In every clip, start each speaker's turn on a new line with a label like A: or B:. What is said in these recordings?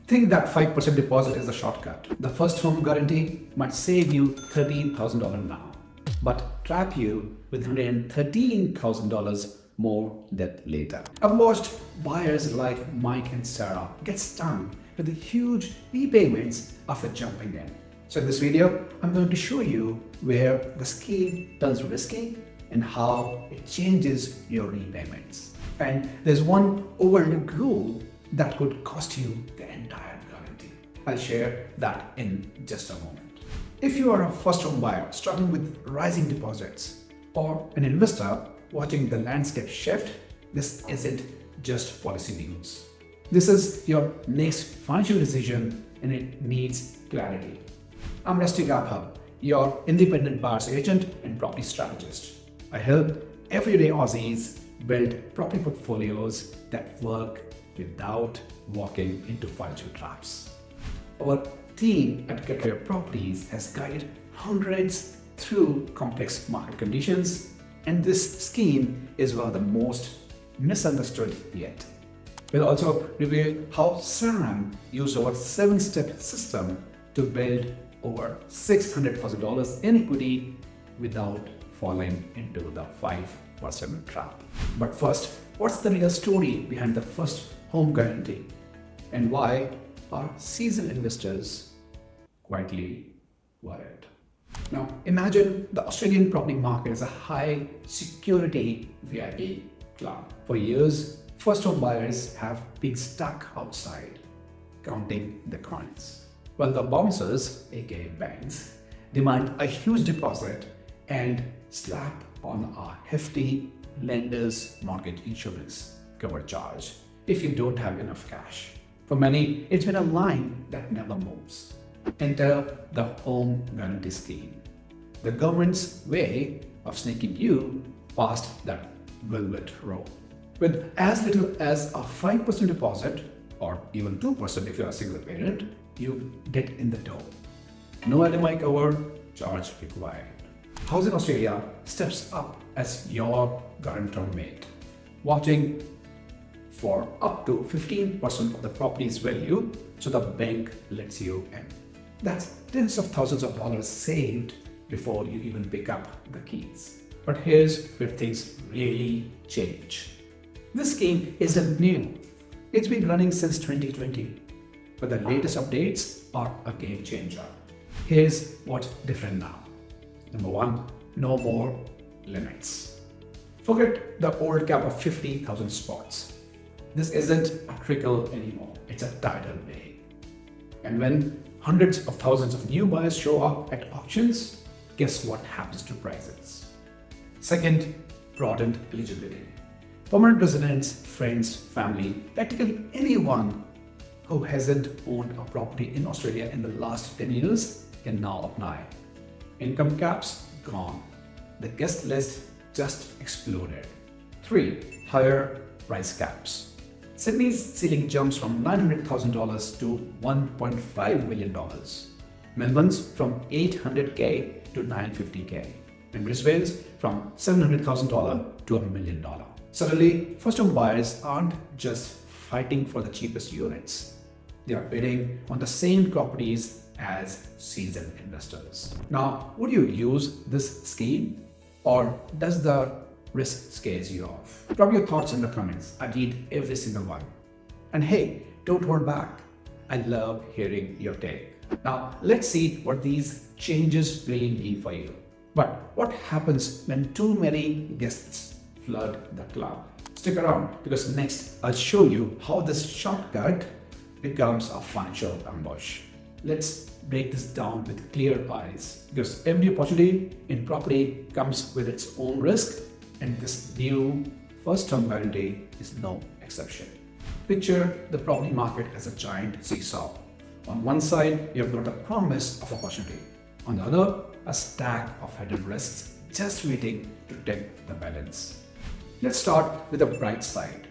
A: think that 5% deposit is a shortcut. The first home guarantee might save you $13,000 now, but trap you with $113,000 more debt later. I've watched buyers like Mike and Sarah get stung with the huge repayments after jumping in. So in this video, I'm going to show you where the scheme turns risky and how it changes your repayments. And there's one overlooked rule that could cost you the entire guarantee. I'll share that in just a moment. If you are a first home buyer struggling with rising deposits or an investor watching the landscape shift, this isn't just policy news. This is your next financial decision and it needs clarity. I'm Rasti, your independent buyer's agent and property strategist. I help everyday Aussies build property portfolios that work without walking into financial traps. Our team at Get Your Properties has guided hundreds through complex market conditions, and this scheme is one of the most misunderstood yet. We'll also review how Sam used our 7-step system to build over $600,000 in equity without falling into the 5% trap. But first, what's the real story behind the first home guarantee and why are seasoned investors quietly worried? Now, imagine the Australian property market is a high security VIP club. For years, first home buyers have been stuck outside counting the coins, while the bouncers, aka banks, demand a huge deposit and slap on a hefty lender's mortgage insurance cover charge if you don't have enough cash. For many, it's been a line that never moves. Enter the home guarantee scheme, the government's way of sneaking you past that velvet rope. With as little as a 5% deposit, or even 2% if you're a single parent, you get in the door. No LMI cover charge required. Housing Australia steps up as your guarantor mate, watching for up to 15% of the property's value, so the bank lets you in. That's tens of thousands of dollars saved before you even pick up the keys. But here's where things really change. This scheme isn't new. It's been running since 2020, but the latest updates are a game changer. Here's what's different now. Number one, no more limits. Forget the old cap of 50,000 spots. This isn't a trickle anymore, it's a tidal wave. And when hundreds of thousands of new buyers show up at auctions, guess what happens to prices? Second, broadened eligibility. Permanent residents, friends, family, practically anyone who hasn't owned a property in Australia in the last 10 years can now apply. Income caps gone. The guest list just exploded. 3. Higher price caps. Sydney's ceiling jumps from $900,000 to $1.5 million. Melbourne's from $800K to $950K. And Brisbane's from $700,000 to $1 million. Suddenly, first-home buyers aren't just fighting for the cheapest units. They are bidding on the same properties as seasoned investors. Now, would you use this scheme, or does the risk scares you off? Drop your thoughts in the comments. I read every single one. And hey, don't hold back. I love hearing your take. Now, let's see what these changes really mean for you. But what happens when too many guests flood the club? Stick around, because next I'll show you how this shortcut becomes a financial ambush. Let's break this down with clear eyes, because every opportunity in property comes with its own risk, and this new first home guarantee is no exception. Picture the property market as a giant seesaw. On one side, you've got a promise of opportunity. On the other, a stack of hidden risks just waiting to tip the balance. Let's start with the bright side.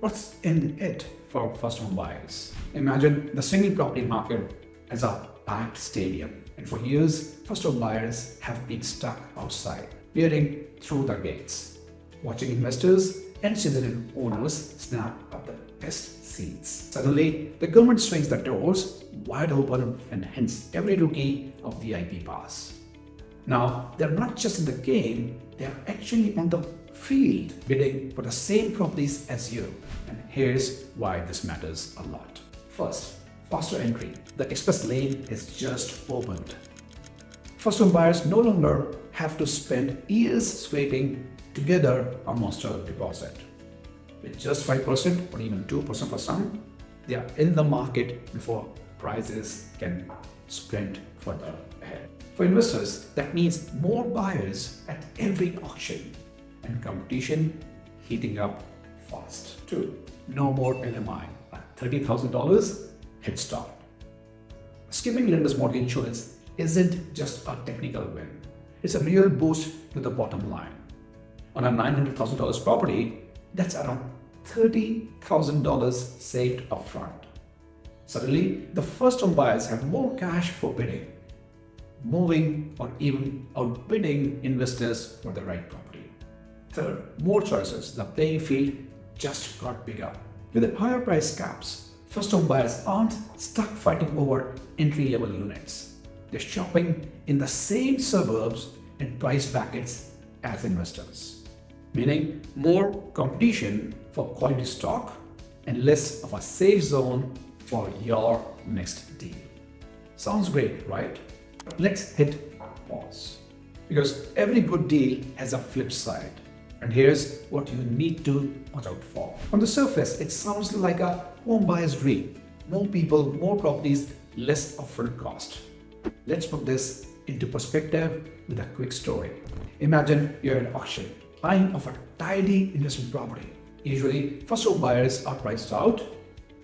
A: What's in it for first home buyers? Imagine the single property market as a packed stadium, and for years, first home buyers have been stuck outside, peering through the gates, watching investors and seasoned owners snap up the best seats. Suddenly, the government swings the doors wide open and hence every rookie a VIP pass. Now, they're not just in the game, they're actually on the field bidding for the same properties as you. And here's why this matters a lot. First, faster entry. The express lane is just opened. First home buyers no longer have to spend years scraping together a monster deposit. With just 5% or even 2% for some, they are in the market before prices can sprint further ahead. For investors, that means more buyers at every auction and competition heating up fast. 2. No more LMI. At $30,000, head start. Skipping lender's mortgage insurance isn't just a technical win. It's a real boost to the bottom line. On a $900,000 property, that's around $30,000 saved upfront. Suddenly, the first home buyers have more cash for bidding, moving or even outbidding investors for the right property. Third, more choices. The playing field just got bigger. With the higher price caps, first home buyers aren't stuck fighting over entry-level units. They're shopping in the same suburbs and price brackets as investors, meaning more competition for quality stock and less of a safe zone for your next deal. Sounds great, right? But let's hit pause, because every good deal has a flip side. And here's what you need to watch out for. On the surface, it sounds like a home buyer's dream. More people, more properties, less upfront cost. Let's put this into perspective with a quick story. Imagine you're at auction, buying of a tidy investment property. Usually, first home buyers are priced out,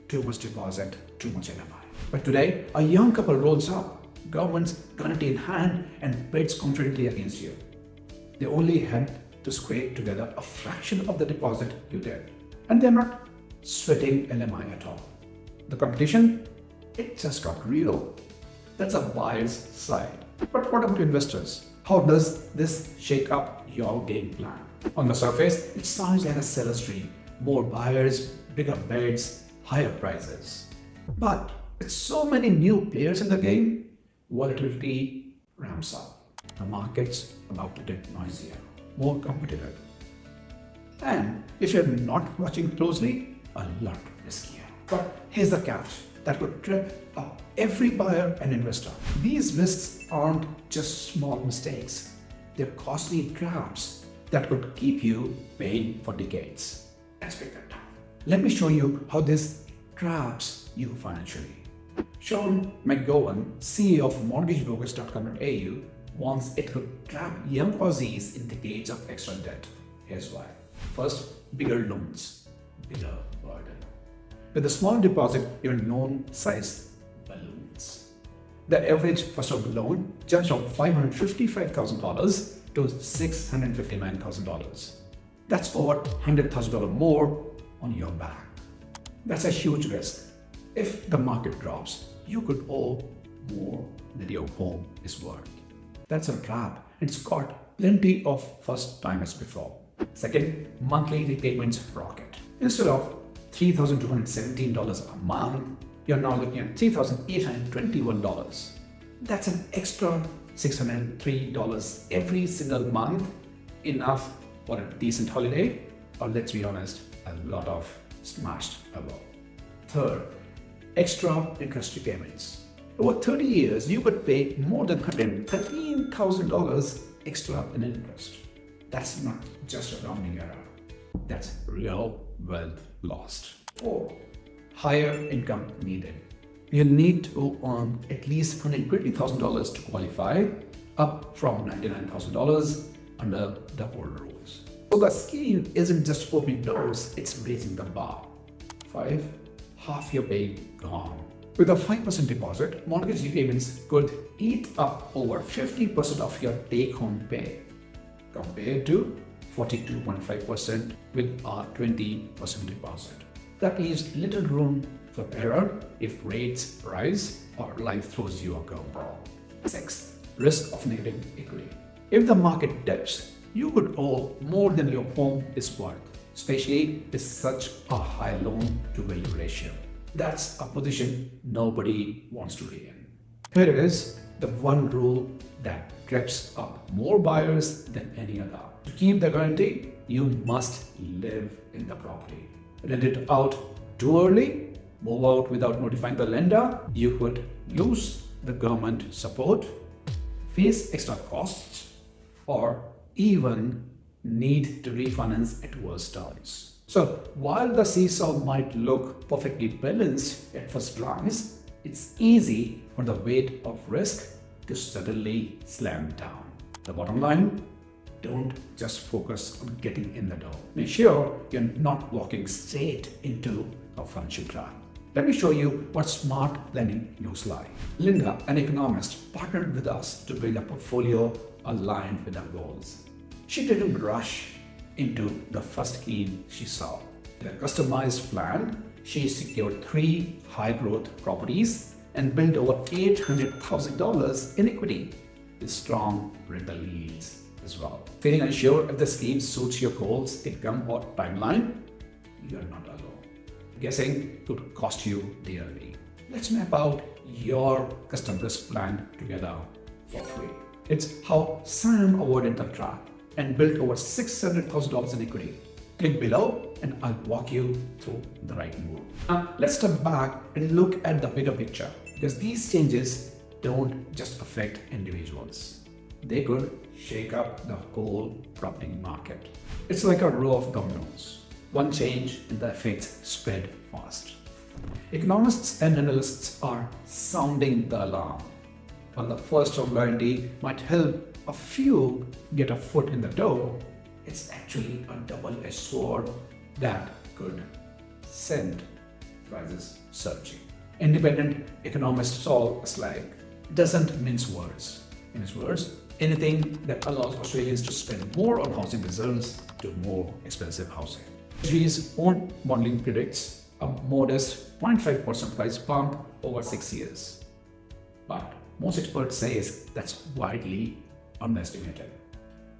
A: too much deposit, too much LMI. But today, a young couple rolls up, government's guarantee in hand, and bids confidently against you. They only had to scrape together a fraction of the deposit you did. And they're not sweating LMI at all. The competition, it just got real. That's a buyer's side. But what about investors? How does this shake up your game plan? On the surface, it sounds like a seller's dream. More buyers, bigger bids, higher prices. But with so many new players in the game, volatility ramps up. The market's about to get noisier, more competitive. And if you're not watching closely, a lot riskier. But here's the catch that could trip up every buyer and investor. These risks aren't just small mistakes. They're costly traps that could keep you paying for decades. Let's break that down. Let me show you how this traps you financially. Sean McGowan, CEO of mortgagebrokers.com.au, wants it could trap young Aussies in decades of extra debt. Here's why. First, bigger loans, bigger burden. With a small deposit, your known size balloons. The average first home loan jumps from $555,000 to $659,000. That's over $100,000 more on your back. That's a huge risk. If the market drops, you could owe more than your home is worth. That's a trap. It's got plenty of first timers before. Second, monthly repayments rocket. Instead of $3,217 a month, you're now looking at $3,821. That's an extra $603 every single month, enough for a decent holiday, or let's be honest, a lot of smashed above. Third, extra interest repayments. Over 30 years, you could pay more than $113,000 extra in interest. That's not just a rounding error. That's real wealth lost. 4. Higher income needed. You need to earn at least $120,000 to qualify, up from $99,000 under the old rules. So the scheme isn't just opening doors, it's raising the bar. 5. Half your pay gone. With a 5% deposit, mortgage repayments could eat up over 50% of your take-home pay, compared to 42.5% with a 20% deposit. That leaves little room for error if rates rise or life throws you a curveball. 6. Risk of negative equity. If the market dips, you could owe more than your home is worth. especially with such a high loan to value ratio. That's a position nobody wants to be in. Here it is, the one rule that trips up more buyers than any other. To keep the guarantee, you must live in the property. Rent it out too early, move out without notifying the lender, you could lose the government support, face extra costs, or even need to refinance at worse terms. So while the seesaw might look perfectly balanced at first glance, it's easy for the weight of risk to suddenly slam down. The bottom line, don't just focus on getting in the door. Make sure you're not walking straight into a financial trap. Let me show you what smart planning looks like. Linda, an economist, partnered with us to build a portfolio aligned with our goals. She didn't rush into the first scheme she saw. In a customized plan, she secured 3 high-growth properties and built over $800,000 in equity with strong rental yields as well. Feeling unsure if the scheme suits your goals, income, or timeline? You're not alone. Guessing could cost you dearly. Let's map out your custom risk plan together for free. It's how Sam avoided the trap and built over $600,000 in equity. Click below and I'll walk you through the right move. Now let's step back and look at the bigger picture, because these changes don't just affect individuals. They could shake up the whole property market. It's like a row of dominoes. One change and the effects spread fast. Economists and analysts are sounding the alarm. While the first home guarantee might help a few get a foot in the door, it's actually a double-edged sword that could send prices surging. Independent economist Saul Slag doesn't mince words. In his words, anything that allows Australians to spend more on housing results to more expensive housing. Treasury's own modeling predicts a modest 0.5% price bump over 6 years. But most experts say that's widely underestimated.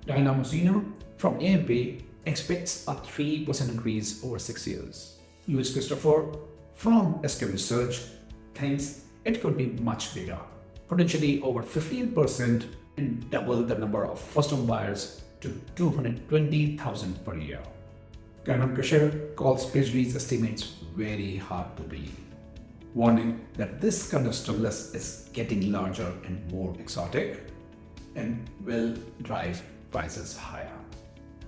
A: Diana Mosino from AMP expects a 3% increase over 6 years. Louis Christopher from SQ Research thinks it could be much bigger, potentially over 15% and double the number of first-home buyers to 220,000 per year. Cameron Kasher calls Treasury's estimates very hard to believe, warning that this kind of stimulus is getting larger and more exotic and will drive prices higher.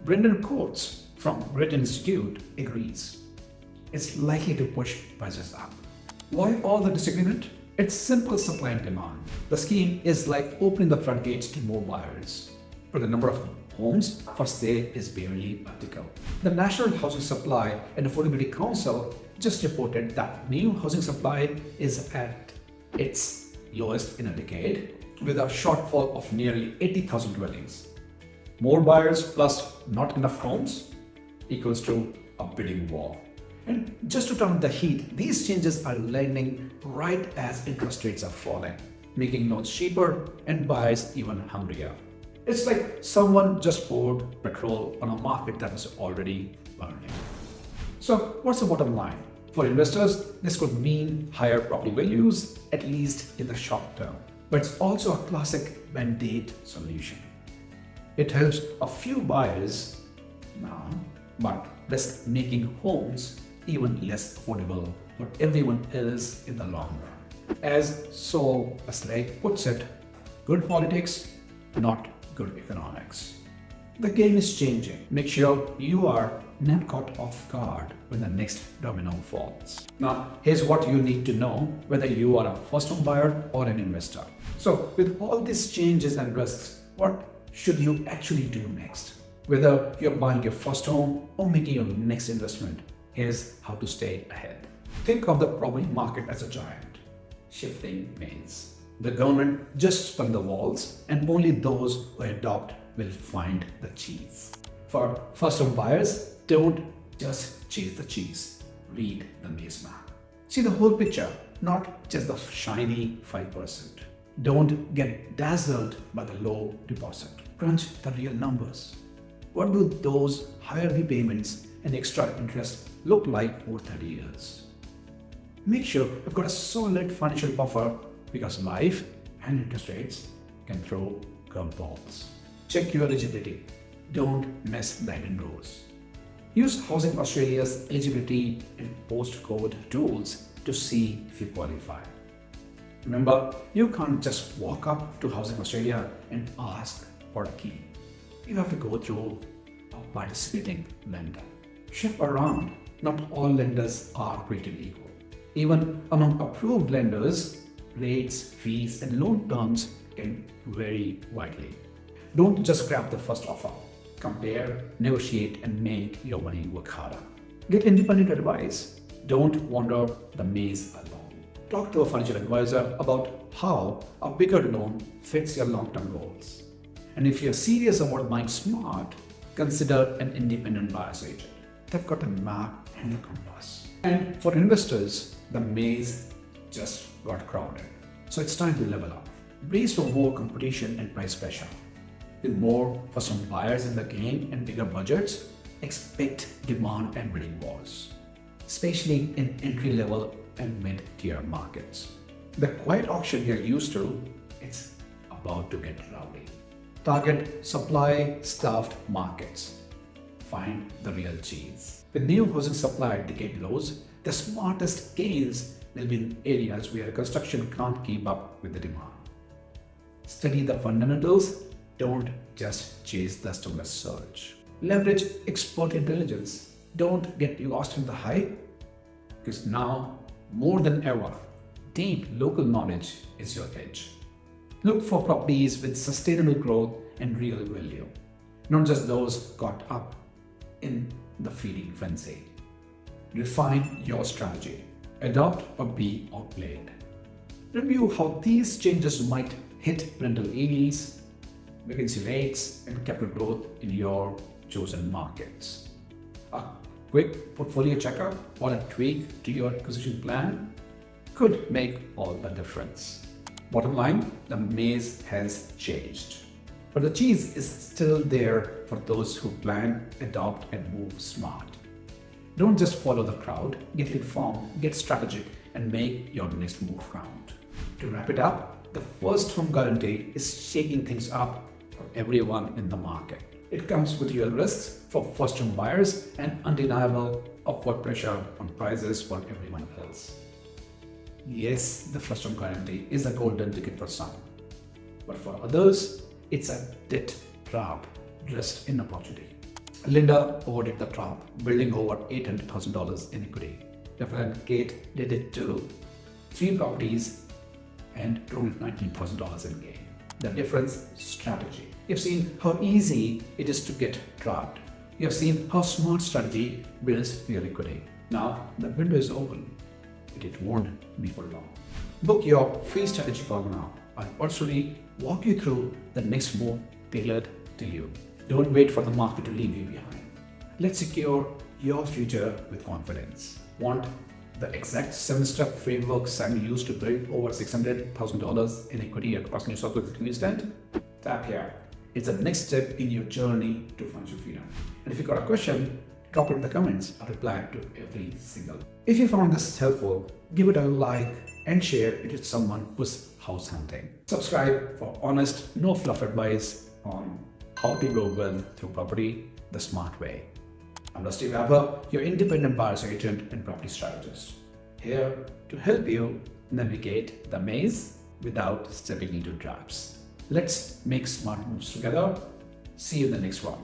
A: Brendan Coates from Grit Institute agrees. It's likely to push prices up. Why all the disagreement? It's simple supply and demand. The scheme is like opening the floodgates to more buyers, but the number of homes for sale is barely vertical. The National Housing Supply and Affordability Council just reported that new housing supply is at its lowest in a decade, with a shortfall of nearly 80,000 dwellings. More buyers plus not enough homes equals to a bidding war. And just to turn the heat, these changes are landing right as interest rates are falling, making loans cheaper and buyers even hungrier. It's like someone just poured petrol on a market that was already burning. So what's the bottom line? For investors, this could mean higher property values, at least in the short term. But it's also a classic band-aid solution. It helps a few buyers now, but risks making homes even less affordable for everyone else in the long run. As Saul Aslake puts it, good politics, not good economics. The game is changing. Make sure you are not caught off guard when the next domino falls. Now, here's what you need to know whether you are a first-home buyer or an investor. So, with all these changes and risks, what should you actually do next? Whether you're buying your first home or making your next investment, here's how to stay ahead. Think of the property market as a giant, shifting maze. The government just spun the walls, and only those who adopt will find the cheese. For first-home buyers, don't just chase the cheese. Read the maze map. See the whole picture, not just the shiny 5%. Don't get dazzled by the low deposit. Crunch the real numbers. What do those higher repayments and extra interest look like over 30 years? Make sure you've got a solid financial buffer because life and interest rates can throw curveballs. Check your eligibility. Don't miss the hidden rows. Use Housing Australia's eligibility and postcode tools to see if you qualify. Remember, you can't just walk up to Housing Australia and ask for a key. You have to go through a participating lender. Shop around. Not all lenders are created equal. Even among approved lenders, rates, fees, and loan terms can vary widely. Don't just grab the first offer. Compare, negotiate, and make your money work harder. Get independent advice. Don't wander the maze alone. Talk to a financial advisor about how a bigger loan fits your long-term goals. And if you're serious about buying smart, consider an independent buyer's agent. They've got a map and a compass. And for investors, the maze just got crowded. So it's time to level up. Brace for more competition and price pressure. With more first-time buyers in the game and bigger budgets, expect demand and bidding wars, especially in entry-level and mid-tier markets. The quiet auction you're used to, it's about to get rowdy. Target supply-stuffed markets. Find the real cheese. With new housing supply at decade lows, the smartest gains will be in areas where construction can't keep up with the demand. Study the fundamentals. Don't just chase the stimulus surge. Leverage expert intelligence. Don't get lost in the hype, because now, more than ever, deep local knowledge is your edge. Look for properties with sustainable growth and real value, not just those caught up in the feeding frenzy. Refine your strategy. Adopt or be outplayed. Review how these changes might hit rental yields, vacancy rates, and capital growth in your chosen markets. A quick portfolio checkup or a tweak to your acquisition plan could make all the difference. Bottom line, the maze has changed, but the cheese is still there for those who plan, adopt, and move smart. Don't just follow the crowd, get informed, get strategic, and make your next move count. To wrap it up, the first home guarantee is shaking things up for everyone in the market. It comes with real risks for first home buyers and undeniable upward pressure on prices for everyone else. Yes, the first home guarantee is a golden ticket for some, but for others, it's a debt trap dressed in opportunity. Linda avoided the trap, building over $800,000 in equity. Reverend Kate did it too. 3 properties and $219,000 in gain. The difference? Strategy. You've seen how easy it is to get trapped. You have seen how smart strategy builds real equity. Now the window is open, but it won't be for long. Book your free strategy call now. I'll personally walk you through the next move tailored to you. Don't wait for the market to leave you behind. Let's secure your future with confidence. Want the exact 7-step framework Simon used to build over $600,000 in equity across New South Wales in instant? Tap here. It's the next step in your journey to financial freedom. And if you got a question, drop it in the comments. I'll reply to every single. If you found this helpful, give it a like and share it with someone who's house hunting. Subscribe for honest, no fluff advice on how to grow wealth through property the smart way. I'm Rasti, your independent buyer's agent and property strategist, here to help you navigate the maze without stepping into traps. Let's make smart moves together. See you in the next one.